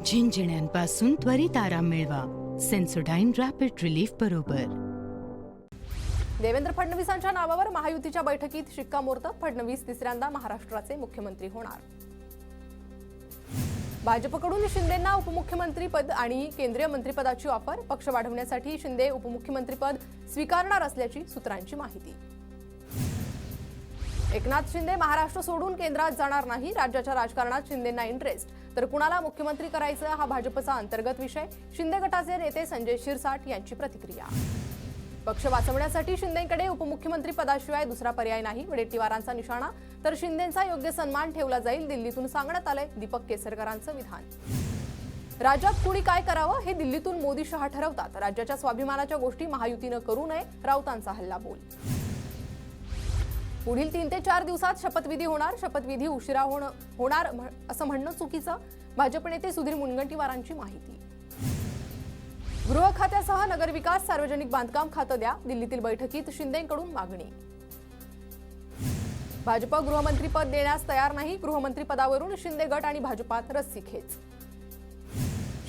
झिंझिण्यांपासून त्वरित आराम मिळवा. सेन्सोडाइन रॅपिड रिलीफ बरोबर. देवेंद्र फडणवीसांच्या नावावर महायुतीच्या बैठकीत शिक्कामोर्तब. फडणवीस तिसऱ्यांदा महाराष्ट्राचे मुख्यमंत्री होणार. भाजपकडून शिंदेंना उपमुख्यमंत्रीपद आणि केंद्रीय मंत्रिपदाची ऑफर. पक्ष वाढवण्यासाठी शिंदे उपमुख्यमंत्रीपद स्वीकारणार असल्याची सूत्रांची माहिती. एकनाथ शिंदे महाराष्ट्र सोडून केंद्रात जाणार नाही. राज्याच्या राजकारणात शिंदेंना इंटरेस्ट, तर कुणाला मुख्यमंत्री करायचं हा भाजपचा अंतर्गत विषय. शिंदे गटाचे नेते संजय शिरसाट यांची प्रतिक्रिया. पक्ष वाचवण्यासाठी शिंदेंकडे उपमुख्यमंत्री पदाशिवाय दुसरा पर्याय नाही. वडेट्टीवारांचा निशाणा, तर शिंदेंचा योग्य सन्मान ठेवला जाईल. दिल्लीतून सांगण्यात आलंय. दीपक केसरकरांचं विधान. राज्यात कुणी काय करावं हे दिल्लीतून मोदी शहा ठरवतात. राज्याच्या स्वाभिमानाच्या गोष्टी महायुतीनं करू नये. राऊतांचा हल्लाबोल. पुढील 3 ते 4 दिवसात शपथविधी होणार. शपथविधी उशिरा होणार असं म्हणणं चुकीचं. भाजप नेते सुधीर मुनगंटीवारांची माहिती. गृह खात्यासह नगरविकास सार्वजनिक बांधकाम खातं द्या. दिल्लीतील बैठकीत शिंदेंकडून मागणी. भाजप गृहमंत्रीपद देण्यास तयार नाही. गृहमंत्रीपदावरून शिंदे गट आणि भाजपात रस्सीखेच.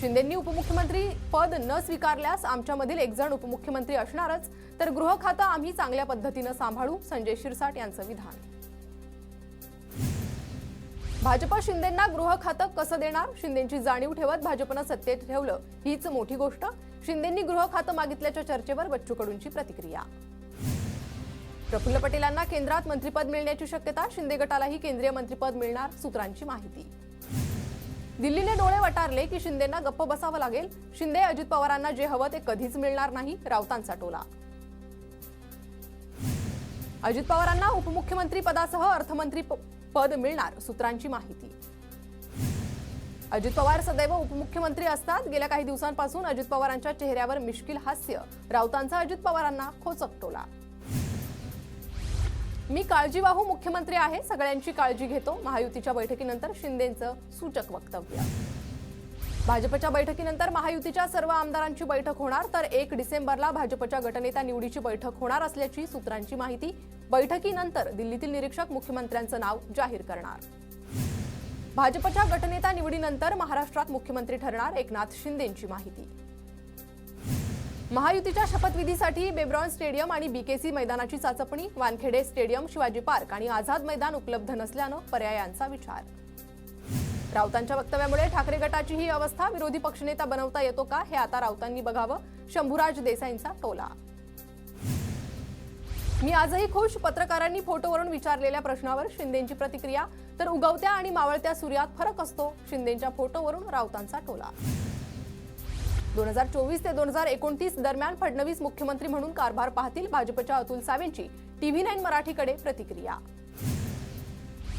शिंदेंनी उपमुख्यमंत्री पद न स्वीकारल्यास आमच्यामधील एक जण उपमुख्यमंत्री असणारच, तर गृह खातं आम्ही चांगल्या पद्धतीनं सांभाळू. संजय शिरसाट यांचं विधान. भाजप शिंदेंना गृह खातं कसं देणार? शिंदेंची जाणीव ठेवत भाजपनं सत्तेत ठेवलं हीच मोठी गोष्ट. शिंदेंनी गृह खातं मागितल्याच्या चर्चेवर बच्चू कडूंची प्रतिक्रिया. प्रफुल्ल पटेलांना केंद्रात मंत्रिपद मिळण्याची शक्यता. शिंदे गटालाही केंद्रीय मंत्रिपद मिळणार. सूत्रांची माहिती. दिल्लीने डोळे वटारले की शिंदेंना गप्प बसावं लागेल. शिंदे अजित पवारांना जे हवं ते कधीच मिळणार नाही. राऊतांचा टोला. अजित पवारांना उपमुख्यमंत्री पदासह अर्थमंत्री पद मिळणार. सूत्रांची माहिती. अजित पवार सदैव उपमुख्यमंत्री असतात. गेल्या काही दिवसांपासून अजित पवारांच्या चेहऱ्यावर मिश्किल हास्य. राऊतांचा अजित पवारांना खोचक टोला. मी काळजीवाहू मुख्यमंत्री आहे. सगळ्यांची काळजी घेतो. महायुतीच्या बैठकीनंतर शिंदेंचं सूचक वक्तव्य. भाजपच्या बैठकीनंतर महायुतीच्या सर्व आमदारांची बैठक होणार, तर 1 डिसेंबरला भाजपच्या गटनेता निवडीची बैठक होणार असल्याची सूत्रांची माहिती. बैठकीनंतर दिल्लीतील निरीक्षक मुख्यमंत्र्यांचं नाव जाहीर करणार. भाजपच्या गटनेता निवडीनंतर महाराष्ट्रात मुख्यमंत्री ठरणार. एकनाथ शिंदेंची माहिती. महायुतीच्या शपथविधीसाठी बेब्रॉन स्टेडियम आणि बीकेसी मैदानाची चाचपणी. वानखेडे स्टेडियम, शिवाजी पार्क आणि आझाद मैदान उपलब्ध नसल्यानं पर्यायांचा विचार. राऊतांच्या वक्तव्यामुळे ठाकरे गटाची ही अवस्था. विरोधी पक्षनेता बनवता येतो का हे आता राऊतांनी बघावं. शंभूराज देसाईंचा टोला. मी आजही खुश. पत्रकारांनी फोटोवरून विचारलेल्या प्रश्नावर शिंदेंची प्रतिक्रिया. तर उगवत्या आणि मावळत्या सूर्यात फरक असतो. शिंदेंच्या फोटोवरून राऊतांचा टोला. 2024 ते 2029 दरम्यान फडणवीस मुख्यमंत्री म्हणून कारभार पाहतील. भाजपच्या अतुल सावेंची TV9 मराठीकडे प्रतिक्रिया.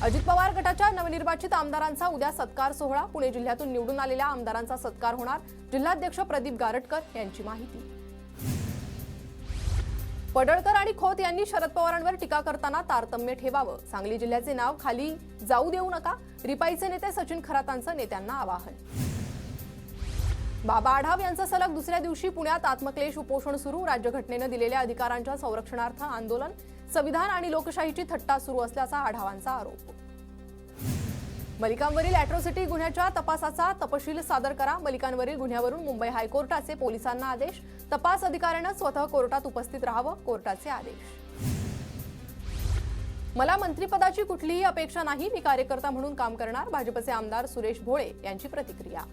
अजित पवार गटाच्या नवनिर्वाचित आमदारांचा उद्या सत्कार सोहळा. पुणे जिल्ह्यातून निवडून आलेल्या आमदारांचा सत्कार होणार. जिल्हाध्यक्ष प्रदीप गारटकर यांची माहिती. पडळकर आणि खोत यांनी शरद पवारांवर टीका करताना तारतम्य ठेवावं. सांगली जिल्ह्याचे नाव खाली जाऊ देऊ नका. रिपाईचे नेते सचिन खरातांचं नेत्यांना आवाहन. बाबा आढाव यांचं सलग दुसऱ्या दिवशी पुण्यात आत्मक्लेश उपोषण सुरू. राज्यघटनेनं दिलेल्या अधिकारांच्या संरक्षणार्थ आंदोलन. संविधान आणि लोकशाहीची थट्टा सुरू असल्याचा आढावांचा आरोप. मलिकांवरील अॅट्रॉसिटी गुन्ह्याच्या तपासाचा तपशील सादर करा. मलिकांवरील गुन्ह्यावरून मुंबई हायकोर्टाचे पोलिसांना आदेश. तपास अधिकाऱ्यांना स्वतः कोर्टात उपस्थित राहावं. कोर्टाचे आदेश. मला मंत्रिपदाची कुठलीही अपेक्षा नाही. मी कार्यकर्ता म्हणून काम करणार. भाजपचे आमदार सुरेश भोळे यांची प्रतिक्रिया.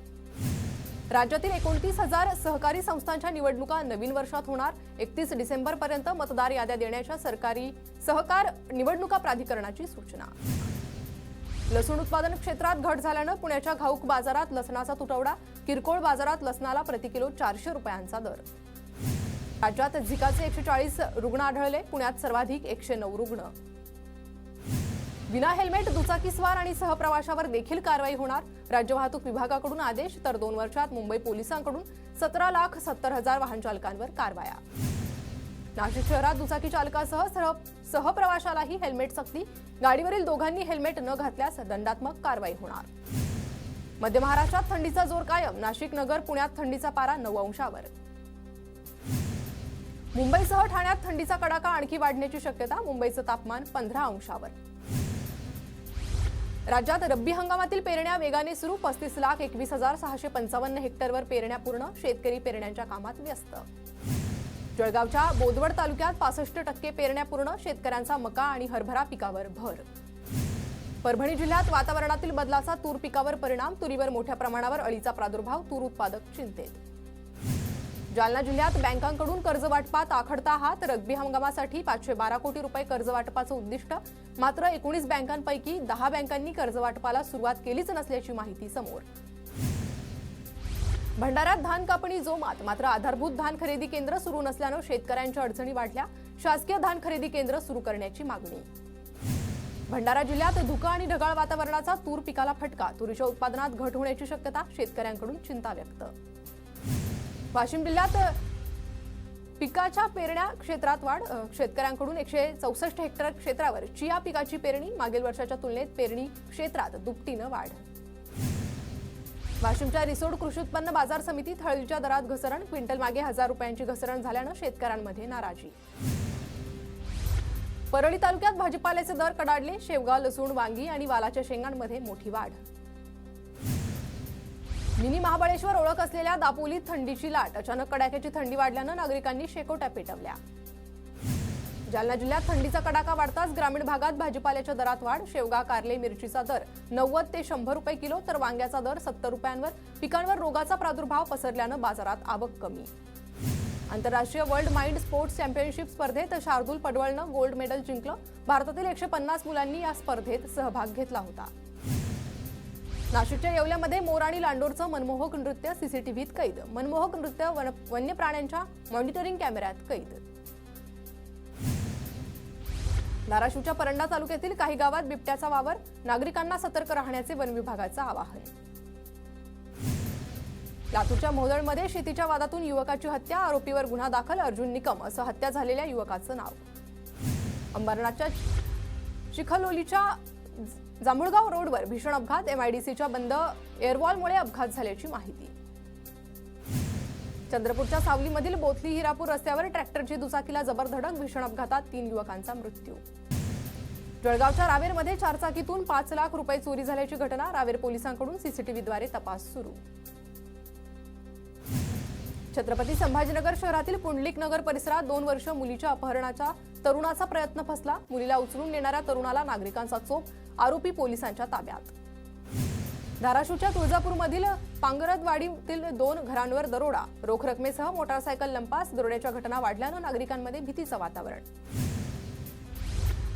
राज्यातील 29,000 सहकारी संस्थांच्या निवडणुका नवीन वर्षात होणार. 31 डिसेंबरपर्यंत मतदार याद्या देण्याच्या सरकारी सहकार निवडणुका प्राधिकरणाची सूचना. लसूण उत्पादन क्षेत्रात घट झाल्यानं पुण्याच्या घाऊक बाजारात लसणाचा तुटवडा. किरकोळ बाजारात लसणाला प्रतिकिलो 400 रुपयांचा दर. राज्यात झिकाचे 140 रुग्ण आढळले. पुण्यात सर्वाधिक 109 रुग्ण. विना हेल्मेट दुचाकीस्वार आणि सहप्रवाशावर देखील कारवाई होणार. राज्य वाहतूक विभागाकडून आदेश. तर 2 वर्षात मुंबई पोलिसांकडून 17,70,000 वाहन चालकांवर कारवाया. नाशिक शहरात दुचाकी चालकासह सहप्रवाशालाही हेल्मेट सक्ती. गाडीवरील दोघांनी हेल्मेट न घातल्यास दंडात्मक कारवाई होणार. मध्य महाराष्ट्रात थंडीचा जोर कायम. नाशिक, नगर, पुण्यात थंडीचा पारा 9 अंशावर. मुंबईसह ठाण्यात थंडीचा कडाका आणखी वाढण्याची शक्यता. मुंबईचं तापमान 15 अंशावर. राज्यात रब्बी हंगामातील पेरण्या वेगाने सुरू 35,21,655 हेक्टरवर पेरण्या पूर्ण शेतकरी पेरण्यांच्या कामात व्यस्त। जळगावच्या बोदवड तालुक्यात 65% पेरण्या पूर्ण शेतकऱ्यांचा मका आणि हरभरा पिकावर भर। परभणी जिल्ह्यात वातावरणातील बदलाचा तूर पिकावर परिणाम तुरीवर मोठ्या प्रमाणावर अळीचा प्रादुर्भाव तूर उत्पादक चिंतेत। जालना जिल्ह्यात बँकांकडून कर्ज वाटपात आखडता हात रब्बी हंगामासाठी 512 कोटी रुपये कर्ज वाटपाचं उद्दिष्ट मात्र 19 बँकांपैकी 10 बँकांनी कर्ज वाटपाला सुरुवात केलीच नसल्याची माहिती समोर। भंडाऱ्यात धान कापणी जोमात मात्र आधारभूत धान खरेदी केंद्र सुरू नसल्यानं शेतकऱ्यांच्या अडचणी वाढल्या शासकीय धान खरेदी केंद्र सुरू करण्याची मागणी। भंडारा जिल्ह्यात धुकं आणि ढगाळ वातावरणाचा तूर पिकाला फटका तुरीच्या उत्पादनात घट होण्याची शक्यता शेतकऱ्यांकडून चिंता व्यक्त। वाशिम जिल्ह्यात पिकाच्या पेरण्या क्षेत्रात वाढ शेतकऱ्यांकडून 164 हेक्टर क्षेत्रावर चिया पिकाची पेरणी मागील वर्षाच्या तुलनेत पेरणी क्षेत्रात दुपटीनं वाढ। वाशिमच्या रिसोड कृषी उत्पन्न बाजार समितीत हळदीच्या दरात घसरण क्विंटल मागे 1000 रुपयांची घसरण झाल्यानं शेतकऱ्यांमध्ये नाराजी। परळी तालुक्यात भाजीपाल्याचे दर कडाडले शेवगा लसूण वांगी आणि वालाच्या शेंगांमध्ये मोठी वाढ। मिनी महाबळेश्वर ओळख असलेल्या दापोलीत थंडीची लाट अचानक कडाक्याची थंडी वाढल्यानं नागरिकांनी शेकोट्या पेटवल्या। जालना जिल्ह्यात थंडीचा कडाका वाढताच ग्रामीण भागात भाजीपाल्याच्या दरात वाढ शेवगा कारले मिरचीचा दर 90 ते 100 रुपये किलो तर वांग्याचा दर 70 रुपयांवर पिकांवर रोगाचा प्रादुर्भाव पसरल्यानं बाजारात आवक कमी। आंतरराष्ट्रीय वर्ल्ड माइंड स्पोर्ट्स चॅम्पियनशिप स्पर्धेत शार्दूल पडवळनं गोल्ड मेडल जिंकलं भारतातील 150 मुलांनी या स्पर्धेत सहभाग घेतला होता। नाशिकच्या येवल्यामध्ये मोर आणि लांडोरचं मनमोहक नृत्य सीसीटीव्हीत कैद मनमोहक नृत्य वन्य प्राण्यांच्या मॉनिटरिंग कॅमेऱ्यात कैद। धाराशिवच्या परंडा तालुक्यातील काही गावात बिबट्याचा वावर नागरिकांना सतर्क राहण्याचे वन विभागाचं आवाहन। लातूरच्या मोहोदळमध्ये शेतीच्या वादातून युवकाची हत्या आरोपीवर गुन्हा दाखल अर्जुन निकम असं हत्या झालेल्या युवकाचं नाव। अंबरनाथच्या चिखलोलीच्या जांभुळगाव रोडवर भीषण अपघात एमआयडीसीच्या बंद एअरवॉलमुळे अपघात झाल्याची माहिती। चंद्रपूरच्या सावलीमधील बोथली हिरापूर रस्त्यावर ट्रॅक्टरची दुचाकीला जबर धडक भीषण अपघातात 3 युवकांचा मृत्यू। जळगावच्या रावेरमध्ये चारचाकीतून 5 लाख रुपये चोरी झाल्याची घटना रावेर पोलिसांकडून सीसीटीव्हीद्वारे तपास सुरू। छत्रपती संभाजीनगर शहरातील पुंडलिक नगर परिसरात 2 वर्ष मुलीच्या अपहरणाचा तरुणाचा प्रयत्न फसला मुलीला उचलून नेणाऱ्या तरुणाला नागरिकांचा चोप आरोपी पोलिसांच्या ताब्यात। धाराशिवच्या तुळजापूरमधील पांगरदवाडीतील 2 घरांवर दरोडा रोख रकमेसह मोटारसायकल लंपास दरोड्याच्या घटना वाढल्यानं नागरिकांमध्ये भीतीचं वातावरण।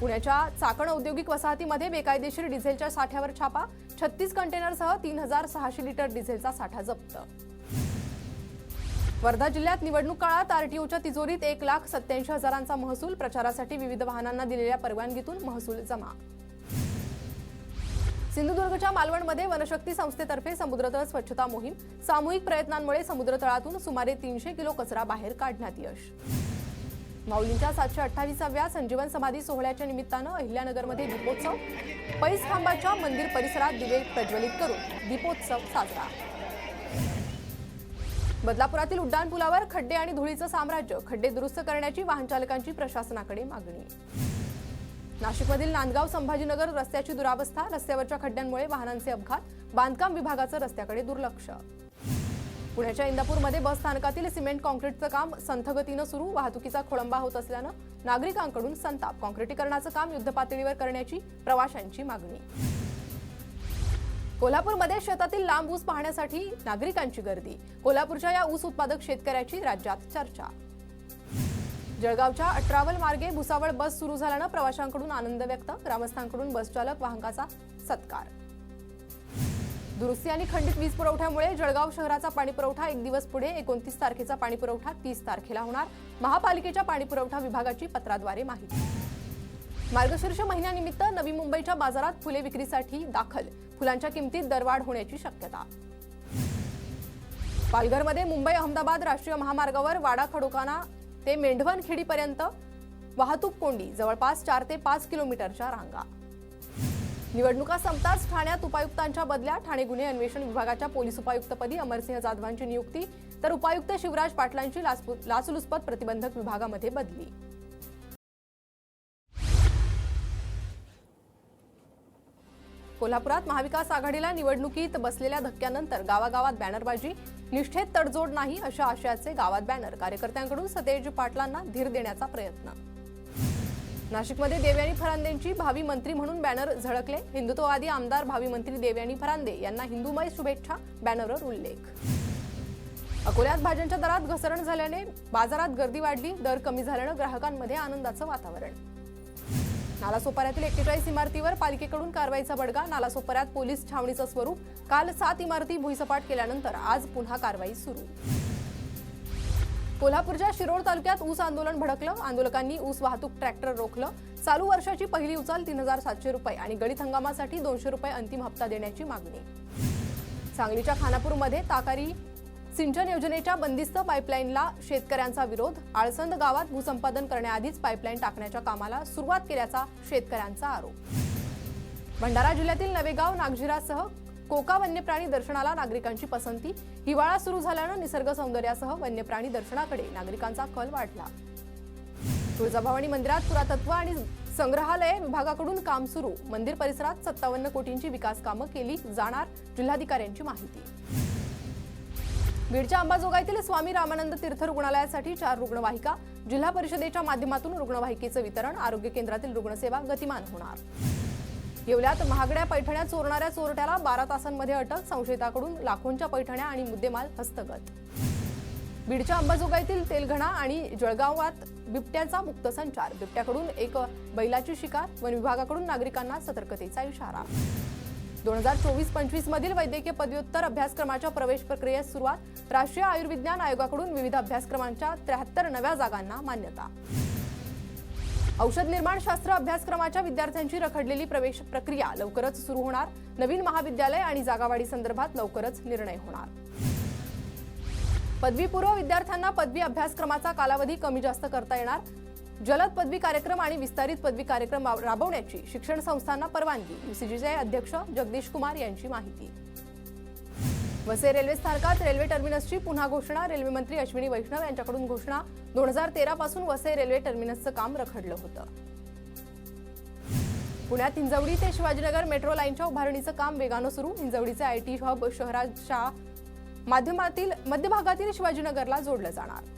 पुण्याच्या चाकण औद्योगिक वसाहतीमध्ये बेकायदेशीर डिझेलच्या साठ्यावर छापा 36 कंटेनरसह 3600 लिटर डिझेलचा साठा जप्त। वर्धा जिल्ह्यात निवडणूक काळात आरटीओच्या तिजोरीत 1,87,000चा महसूल प्रचारासाठी विविध वाहनांना दिलेल्या परवानगीतून महसूल जमा। सिंधुदुर्गच्या मालवणमध्ये वनशक्ती संस्थेतर्फे समुद्रतळ स्वच्छता मोहीम सामूहिक प्रयत्नांमुळे समुद्रतळातून सुमारे 300 किलो कचरा बाहेर काढण्यात यश। माऊलींच्या 728व्या संजीवन समाधी सोहळ्याच्या निमित्तानं अहिल्यानगरमध्ये दीपोत्सव पैस खांबाच्या मंदिर परिसरात दिवे प्रज्वलित करून दीपोत्सव साजरा। बदलापुरातील उड्डाणपुलावर खड्डे आणि धुळीचं साम्राज्य खड्डे दुरुस्त करण्याची वाहन चालकांची प्रशासनाकडे मागणी। नाशिकमधील नांदगाव संभाजीनगर रस्त्याची दुरावस्था रस्त्यावरच्या खड्ड्यांमुळे वाहनांचे अपघात बांधकाम विभागाचं रस्त्याकडे दुर्लक्ष। पुण्याच्या इंदापूरमध्ये बस स्थानकातील सिमेंट कॉन्क्रीटचं काम संथ गतीनं सुरू वाहतुकीचा खोळंबा होत असल्यानं नागरिकांकडून संताप कॉन्क्रीटीकरणाचं काम युद्धपातळीवर करण्याची प्रवाशांची मागणी। कोल्हापूरमध्ये शेतातील लांब ऊस पाहण्यासाठी नागरिकांची गर्दी कोल्हापूरच्या या ऊस उत्पादक शेतकऱ्याची राज्यात चर्चा। जळगावच्या 18 मार्गे भुसावळ बस सुरू झाल्यानं प्रवाशांकडून आनंद व्यक्त ग्रामस्थांकडून बस चालक वाहकाचा सत्कार। दुरुस्ती आणि खंडित वीज पुरवठ्यामुळे जळगाव शहराचा पाणीपुरवठा 1 दिवस पुढे 29 तारखेचा पाणीपुरवठा 30 तारखेला होणार महापालिकेच्या पाणीपुरवठा विभागाची पत्राद्वारे माहिती। मार्गशीर्ष महिन्यानिमित्त नवी मुंबईच्या बाजारात फुले विक्रीसाठी दाखल फुलांच्या किमतीत दरवाढ होण्याची शक्यता। पालघरमध्ये मुंबई अहमदाबाद राष्ट्रीय महामार्गावर वाडा खडोकाना ते मेंढवन खेडीपर्यंत वाहतूक कोंडी जवळपास 4 ते 5 किलोमीटरच्या रांगा। निवडणुका संपताच ठाण्यात उपायुक्तांच्या बदल्या ठाणे गुन्हे अन्वेषण विभागाच्या पोलीस उपायुक्तपदी अमरसिंह जाधवांची नियुक्ती तर उपायुक्त शिवराज पाटलांची लाचलुचपत प्रतिबंधक विभागामध्ये बदली। कोल्हापुरात महाविकास आघाडीला निवडणुकीत बसलेल्या धक्क्यानंतर गावागावात बॅनरबाजी, निष्ठेत तडजोड नाही अशा आशयाचे गावात बॅनर, कार्यकर्त्यांकडून सतेज पाटलांना धीर देण्याचा प्रयत्न. नाशिकमध्ये देवयानी फरांदेंची भावी मंत्री म्हणून बॅनर झळकले. हिंदुत्ववादी आमदार भावी मंत्री देवयानी फरांदे यांना हिंदुमय शुभेच्छा, बॅनरवर उल्लेख. अकोल्यात भाज्यांच्या दरात घसरण झाल्याने बाजारात गर्दी वाढली. दर कमी झाल्यानं ग्राहकांमध्ये आनंदाचं वातावरण. नालासोपाऱ्यातील 41 इमारतीवर पालिकेकडून कारवाईचा बडगा. नालासोपाऱ्यात पोलीस छावणीचं स्वरूप. काल 7 इमारती भुईसपाट केल्यानंतर आज पुन्हा कारवाई सुरू. कोल्हापूरच्या शिरोळ तालुक्यात ऊस आंदोलन भडकलं. आंदोलकांनी ऊस वाहतूक ट्रॅक्टर रोखलं. चालू वर्षाची पहिली उचल 3700 रुपये आणि गळीत हंगामासाठी 200 रुपये अंतिम हप्ता देण्याची मागणी. सांगलीच्या खानापूरमध्ये ताकारी सिंचन योजनेच्या बंदिस्त पाईपलाईनला शेतकऱ्यांचा विरोध. आळसंद गावात भूसंपादन करण्याआधीच पाईपलाईन टाकण्याच्या कामाला सुरुवात केल्याचा शेतकऱ्यांचा आरोप. भंडारा जिल्ह्यातील नवेगाव, नागझिरासह कोका वन्यप्राणी दर्शनाला नागरिकांची पसंती. हिवाळा सुरू झाल्यानं निसर्ग सौंदर्यासह वन्यप्राणी दर्शनाकडे नागरिकांचा कल वाढला. तुळजाभवानी मंदिरात पुरातत्व आणि संग्रहालय विभागाकडून काम सुरू. मंदिर परिसरात 57 कोटींची विकास कामं केली जाणार, जिल्हाधिकाऱ्यांची माहिती. बीडच्या अंबाजोगाईतील स्वामी रामानंद तीर्थ रुग्णालयासाठी 4 रुग्णवाहिका. जिल्हा परिषदेच्या माध्यमातून रुग्णवाहिकेचं वितरण. आरोग्य केंद्रातील रुग्णसेवा गतिमान होणार. येवल्यात महागड्या पैठण्या चोरणाऱ्या चोरट्याला 12 तासांमध्ये अटक. संशयिताकडून लाखोंच्या पैठण्या आणि मुद्देमाल हस्तगत. बीडच्या अंबाजोगाईतील तेलघणा आणि जळगावात बिबट्याचा मुक्त संचार. बिबट्याकडून एक बैलाची शिकार. वन विभागाकडून नागरिकांना सतर्कतेचा इशारा. 2024-25 मधील वैद्यकीय पदव्युत्तर अभ्यासक्रमाच्या प्रवेश प्रक्रियेस सुरुवात. राष्ट्रीय आयुर्विज्ञान आयोगाकडून विविध अभ्यासक्रमांच्या 73 नव्या जागांना मान्यता. औषध निर्माणशास्त्र अभ्यासक्रमाच्या विद्यार्थ्यांची रखडलेली प्रवेश प्रक्रिया लवकरच सुरू होणार. नवीन महाविद्यालय आणि जागावाढी संदर्भात लवकरच निर्णय होणार. पदवीपूर्व विद्यार्थ्यांना पदवी अभ्यासक्रमाचा कालावधी कमी जास्त करता येणार. जलद पदवी कार्यक्रम आणि विस्तारित पदवी कार्यक्रम राबवण्याची शिक्षण संस्थांना परवानगी. UCGचे अध्यक्ष जगदीश कुमार यांची माहिती. वसई रेल्वे स्थानकात रेल्वे टर्मिनसची पुन्हा घोषणा. रेल्वे मंत्री अश्विनी वैष्णव यांच्याकडून घोषणा. 2013 पासून वसई रेल्वे टर्मिनसचं काम रखडलं होतं. पुण्यात हिंजवडी ते शिवाजीनगर मेट्रो लाईनच्या उभारणीचं काम वेगानं सुरू. हिंजवडीचे IT हब शहराच्या मध्यभागातील शिवाजीनगरला जोडलं जाणार.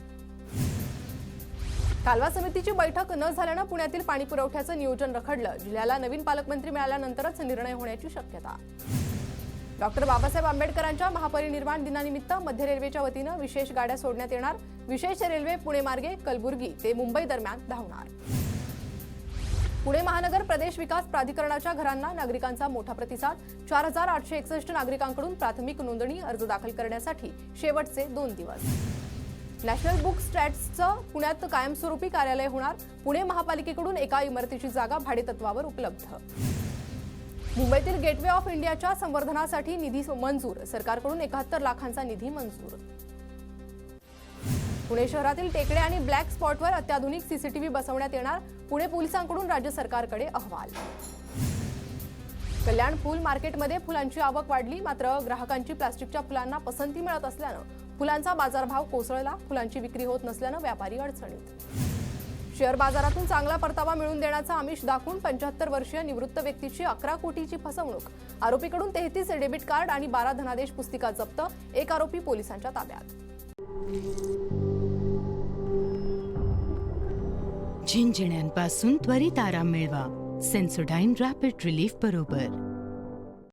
कालवा समितीची बैठक न झाल्यानं पुण्यातील पाणी पुरवठ्याचं नियोजन रखडलं. जिल्ह्याला नवीन पालकमंत्री मिळाल्यानंतरच निर्णय होण्याची शक्यता. डॉक्टर बाबासाहेब आंबेडकरांच्या महापरिनिर्वाण दिनानिमित्त मध्य रेल्वेच्या वतीनं विशेष गाड्या सोडण्यात येणार. विशेष रेल्वे पुणे मार्गे कलबुर्गी ते मुंबई दरम्यान धावणार. पुणे महानगर प्रदेश विकास प्राधिकरणाच्या घरांना नागरिकांचा मोठा प्रतिसाद. 4861 नागरिकांकडून प्राथमिक नोंदणी अर्ज दाखल करण्यासाठी शेवटचे 2 दिवस. नॅशनल बुक स्टॅट्सचं पुण्यात कायमस्वरूपी कार्यालय होणार. पुणे महापालिकेकडून एका इमारतीची जागा भाडेतत्वावर उपलब्ध. मुंबईतील गेटवे ऑफ इंडियाच्या संवर्धनासाठी निधी मंजूर. सरकारकडून 71 लाखांचा निधी मंजूर. पुणे शहरातील टेकडे आणि ब्लॅक स्पॉटवर अत्याधुनिक CCTV बसवण्यात येणार. पुणे पोलिसांकडून राज्य सरकारकडे अहवाल. कल्याण फूल मार्केटमध्ये फुलांची आवक वाढली. मात्र ग्राहकांची प्लास्टिकच्या फुलांना पसंती मिळत असल्यानं फुलांचा बाजारभाव कोसळला. फुलांची विक्री होत नसल्यानं व्यापारी अडचणीत. शेअर बाजारातून चांगला परतावा मिळवून देण्याचा आमिष दाखवून 75 वर्षीय निवृत्त व्यक्तीची 11 कोटीची फसवणूक. आरोपीकडून 33 डेबिट कार्ड आणि 12 धनादेश पुस्तिका जप्त. एक आरोपी पोलिसांच्या ताब्यात. झिंझिण्यांपासून त्वरित आराम मिळवा. सेन्सोडाईन रॅपिड रिलीफ बरोबर.